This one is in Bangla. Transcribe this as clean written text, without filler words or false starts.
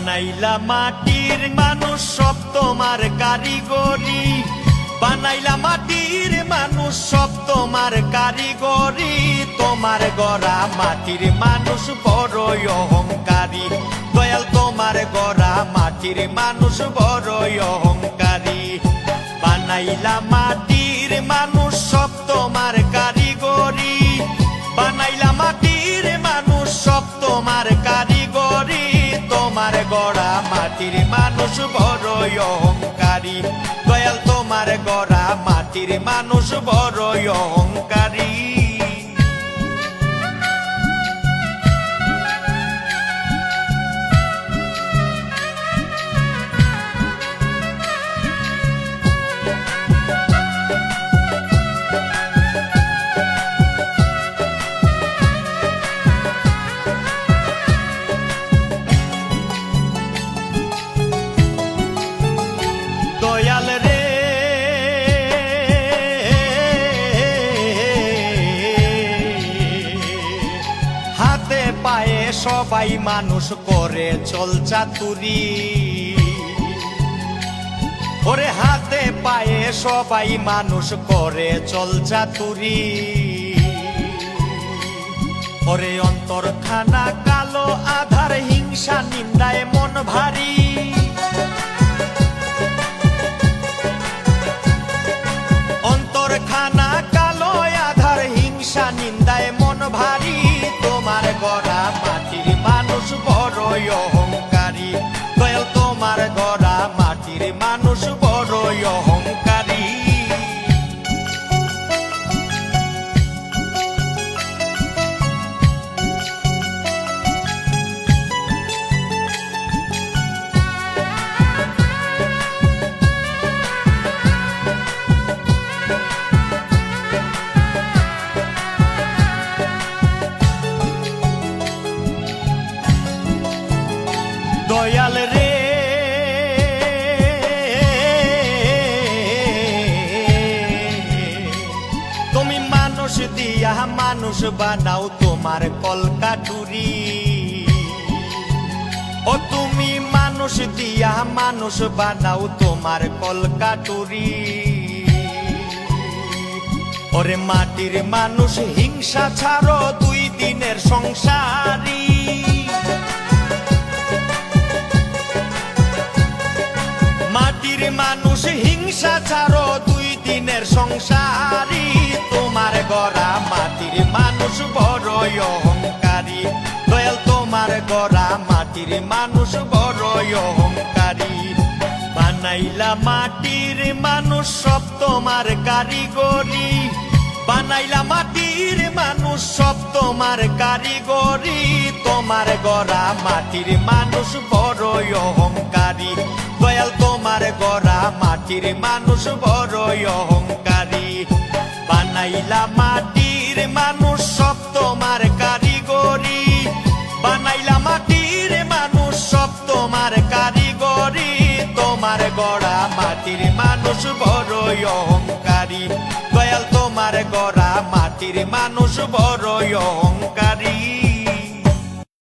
বানাইলা মাটির মানুষ সব তোমার কারিগরি, বানাইলা মাটির মানুষ সব তোমার কারিগরি। তোমার গড়া মাটির মানুষ বড়ই অহংকারী, দয়াল তোমার গড়া মাটির মানুষ বড়ই অহংকারী। বানাইলা মাটির মানুষ সব তোমার কারিগরি, বানাইলা মাটির মানুষ সব তোমার কারিগরি। তোমার গড়া মাটির মানুষ বড়ই অহংকারী, দয়াল তোমার গড়া মাটির মানুষ বড়ই অহংকারী। দয়াল রে হাতে পায়ে সবাই মানুষ করে চল চাতুরি, ওরে হাতে পায়ে সবাই মানুষ করে চল চাতুরি। ওরে অন্তরখানা কালো আধার হিংসা নিন্দায় মন ভারী, খানা কালো আধার হিংসা নিন্দায় মন ভারী। তোমার গড়া মাটির মানুষ বড়ই অহংকারী, দয়াল তোমার গড়া মাটির মানুষ বড়ই অহংকারী। দয়াল রে তুমি মানুষ দিয়া মানুষ বানাও তোমার কলকাটুরি, ও তুমি মানুষ দিয়া মানুষ বানাও তোমার কলকাটুরি। ওরে মাটির মানুষ হিংসা ছাড়ো দুই দিনের সংসারী, মাটির মানুষ হিংসা ছাড়ো দুই দিনের সংসারী। তোমার গড়া মাটির মানুষ বড়ই অহংকারী, দয়াল তোমার গড়া মাটির মানুষ বড়ই অহংকারী। বানাইলা মাটির মানুষ সব তোমার কারিগরি, বানাইলা মাটির মানুষ সব তোমার কারিগরি। তোমার গড়া মাটির মানুষ বড়ই অহংকারী, দয়াল তোমার গড়া মাটির মানুষ বড়ই অহংকারী। বানাইলা মাটির মানুষ সব তোমার কারিগরি, বানাইলা মাটির মানুষ সব তোমার কারিগরি। তোমার গড়া মাটির মানুষ বড়ই অহংকারী, দয়াল তোমার গড়া মাটির মানুষ বড়ই অহংকারী।